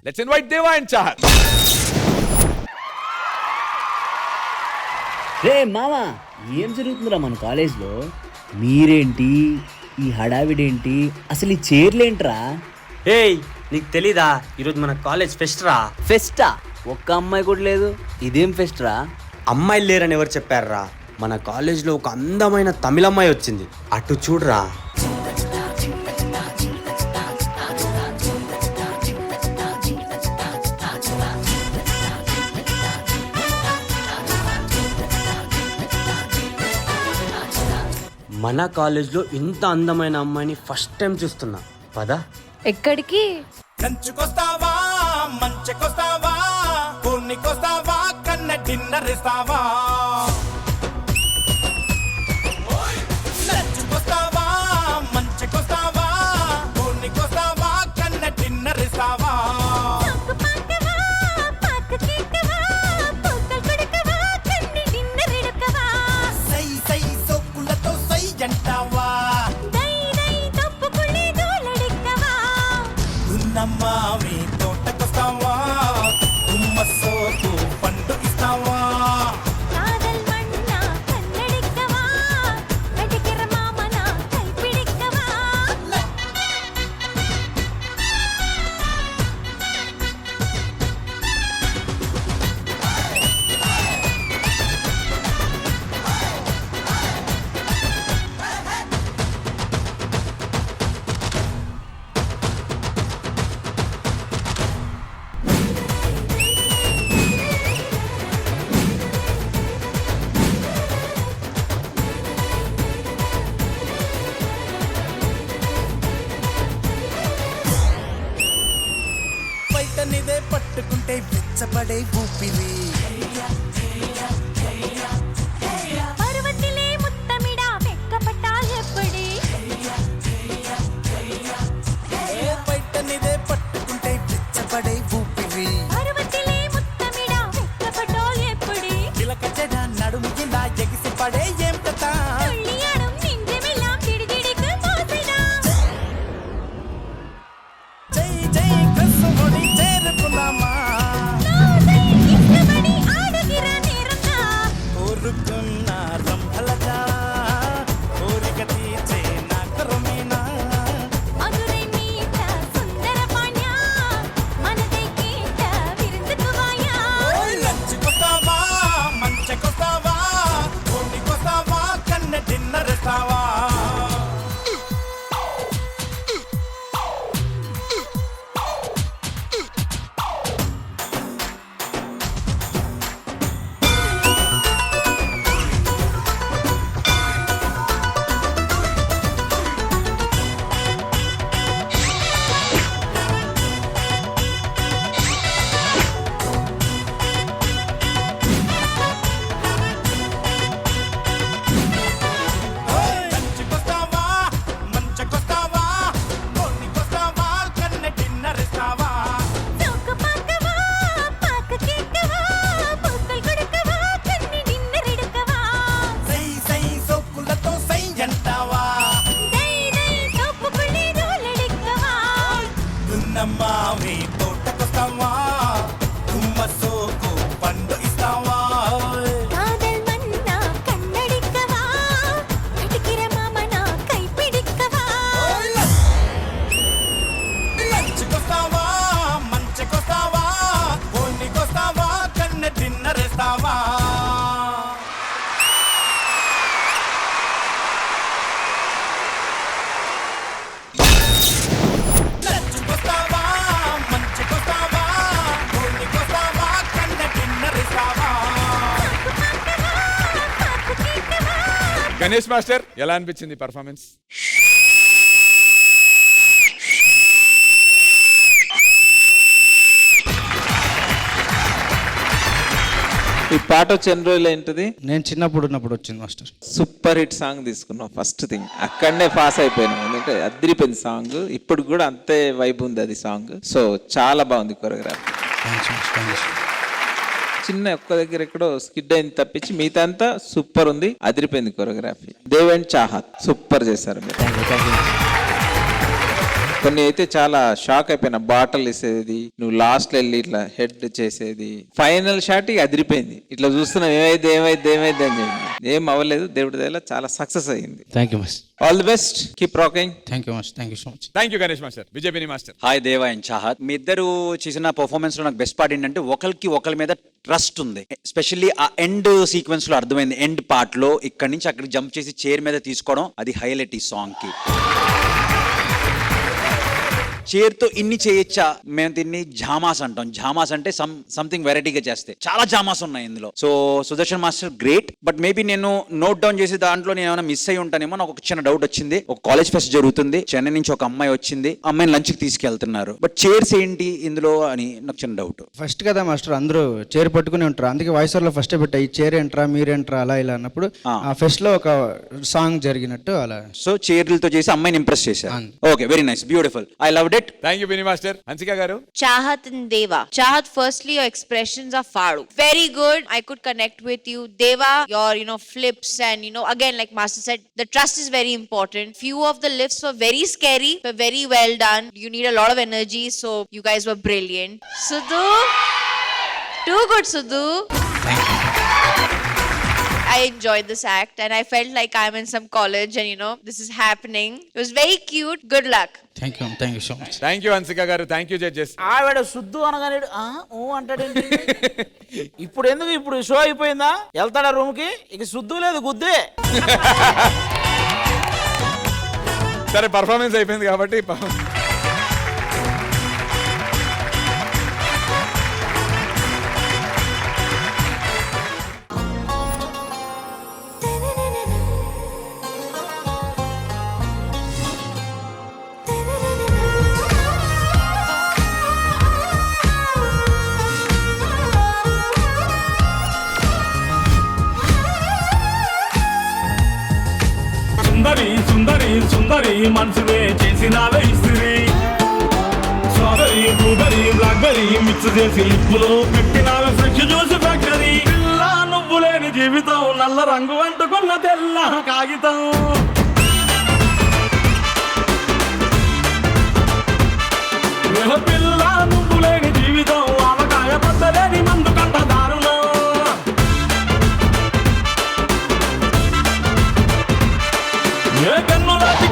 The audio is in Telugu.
లెట్స్ ఇన్వైట్ దేవా అండ్ చాహత్. రే మామా, ఏం జరుగుతుందిరా మన కాలేజ్లో? మీరేంటి, ఈ హడావిడేంటి, అసలు ఈ చైర్లేంట్రా? ఏయ్, నీకు తెలీదా ఈరోజు మన కాలేజ్ ఫెస్ట్ రా. ఫెస్టా? ఒక్క అమ్మాయి కూడా లేదు. ఇదేం ఫెస్ట్ రా? అమ్మాయిలు లేరని ఎవరు చెప్పారా? మన కాలేజ్లో ఒక అందమైన తమిళ అమ్మాయి వచ్చింది, అటు చూడరా. మన కాలేజ్లో ఇంత అందమైన అమ్మాయిని ఫస్ట్ టైం చూస్తున్నా. పదా. ఎక్కడికి? లంచుకొస్తావా, మంచెకొస్తావా, కూర్నికొస్తావా, కన్న డిన్నర్ ఇస్తావా? లంచుకొస్తావా, మంచెకొస్తావా, కూర్నికొస్తావా, కన్న డిన్నర్ ఇస్తావా? సై సై సోకులతో సై అంటావా? ఉన్నమ్మావి తోటకొస్తావా, గుమ్మసోకు పండు ఇస్తావా? బయటనిదే పట్టుకుంటే వెచ్చబడే ఊపిరి, బయటనిదే పట్టుకుంటే వెచ్చబడే ఊపిరి. చిలక చెడ నడుము కింద ఎగిసి పడే ఏం కథ? జై జై కసుముడి చేరుకుందామా, కోరుకున్న రంభలగా కోరిక తీర్చే నా కరుమేనా? లంచుకొస్తావా, మంచెకొస్తావా, కూర్నికొస్తావా, కన్న డిన్నర్ ఇస్తావా? లంచుకొస్తావా, మంచెకొస్తావా, కూర్నికొస్తావా, కన్న డిన్నర్ ఇస్తావా? సై సై సోకులతో సై అంటావా? ఉన్నమ్మావి తోటకొస్తావా, గుమ్మసోకు పండు ఇస్తావా? లంచుకొస్తావా, మంచెకొస్తావా, కూర్నికొస్తావా, కన్న డిన్నర్ ఇస్తావా? లంచుకొస్తావా, మంచెకొస్తావా, కూర్నికొస్తావా, కన్న డిన్నర్ ఇస్తావా? గణేష్ మాస్టర్, ఎలా అనిపించింది పర్ఫార్మెన్స్? ఈ పాట వచ్చి ఎన్ని రోజులు ఏంటిది? నేను చిన్నప్పుడు ఉన్నప్పుడు వచ్చింది మాస్టర్. సూపర్ హిట్ సాంగ్ తీసుకున్నాం. ఫస్ట్ థింగ్ అక్కడనే పాస్ అయిపోయినాం, ఎందుకంటే అదిరిపోయింది సాంగ్. ఇప్పుడు కూడా అంతే వైబ్ ఉంది అది సాంగ్. సో చాలా బాగుంది కొరియోగ్రాఫీ. చిన్న ఒక్క దగ్గర ఎక్కడో స్కిడ్ అయింది తప్పించి మిగతా అంతా సూపర్ ఉంది, అదిరిపోయింది choreography. Dev and Chahat super చేశారు మీరు. కొన్ని అయితే చాలా షాక్ అయిపోయినా, బాటిల్ ఇసేది, నువ్వు లాస్ట్ వెళ్ళి ఇట్లా హెడ్ చేసేది, ఫైనల్ షాట్ అదిరిపోయింది. ఇట్లా చూస్తున్నాం ఏమైంది ఏమైంది ఏమైంది అని చెప్పి, ఏం అవ్వలేదు. దేవుడి దయలో చాలా సక్సెస్ అయ్యింది. Thank you master. All the best, keep rocking. Thank you master. Thank you so much. Thank you Ganesh master. విజయపిని master. Hi Deva and Chahat. మీ ఇద్దరు చేసిన పర్ఫార్మెన్స్ లో నాకు బెస్ట్ పార్ట్ ఏంటంటే ఒకరి మీద ట్రస్ట్ ఉంది. ఎస్పెషల్లీ ఆ ఎండ్ సీక్వెన్స్ లో అర్థమైంది. ఎండ్ పార్ట్ లో ఇక్కడి నుంచి అక్కడికి జంప్ చేసి చైర్ మీద తీసుకోవడం, అది హైలైట్ ఈ సాంగ్ కి. చైర్ తో ఇన్ని చేయొచ్చా? మేము దీన్ని జామాస్ అంటాం. జామాస్ అంటే సంథింగ్ వెరైటీగా చేస్తే చాలా జామాస్ ఉన్నాయి ఇందులో. So Sudarshan master great. But maybe నేను నోట్ డౌన్ చేసి దాంట్లో నేను ఏమైనా మిస్ అయ్యి ఉంటానేమో. నాకు ఒక చిన్న డౌట్ వచ్చింది. ఒక కాలేజ్ ఫెస్ట్ జరుగుతుంది, చెన్నై నుంచి ఒక అమ్మాయి వచ్చింది, అమ్మాయిని లంచ్ కి తీసుకెళ్తున్నారు, బట్ చైర్స్ ఏంటి ఇందులో అని నాకు చిన్న డౌట్. ఫస్ట్ కదా మాస్టర్, అందరూ చైర్ పట్టుకుని ఉంటారు, అందుకే వాయిస్ ఓవర్ లో ఫస్ట్ పెట్టా ఈ చైర్ ఏంట్రా మీరేంట్రా అలా ఇలా అన్నప్పుడు ఆ ఫెస్ట్ లో ఒక సాంగ్ జరిగినట్టు అలా. సో చైర్లతో చేసి అమ్మాయిని ఇంప్రెస్ చేశారు. Okay, very nice, beautiful, I loved it. Thank you పిని మాస్టర్. హన్సిక గారు. Chahat and Deva. Chahat, firstly, your expressions are fadu. Very good. I could connect with you. Deva, your, flips and, again, like Master said, the trust is very important. Few of the lifts were very scary, but very well done. You need a lot of energy, so you guys were brilliant. Sudhu, too good, Sudhu. I enjoyed this act and I felt like I'm in some college and this is happening. It was very cute. Good luck. Thank you so much. Thank you Hansika గారు. Thank you judges. ఆవిడ శుద్ధు అనగానే అంటాడేంటి? ఇప్పుడు ఎందుకు? ఇప్పుడు షో అయిపోయిందా? వెళ్తాడా రూమ్ కి? ఇక శుద్ధు లేదు, గుద్దే. సరే, పర్ఫార్మెన్స్ అయిపోయింది కాబట్టి సుందరి సుందరి సుందరి మనసునే చేసినావే ఇస్త్రీ. స్ట్రాబెరీ బ్లూబెరీ బ్లాక్బెరీ మిక్స్ చేసి లిప్పులో పెట్టినావే ఫ్రెష్ జ్యూస్ ఫ్యాక్టరీ. పిల్ల నువ్వు లేని జీవితం, నల్ల రంగు అంటుకున్న తెల్ల కాగితం. పిల్ల నువ్వు లేని జీవితం, ఆవకాయ పద్దలేని మందు కంట దారుణం. ఏ కన్నులాటి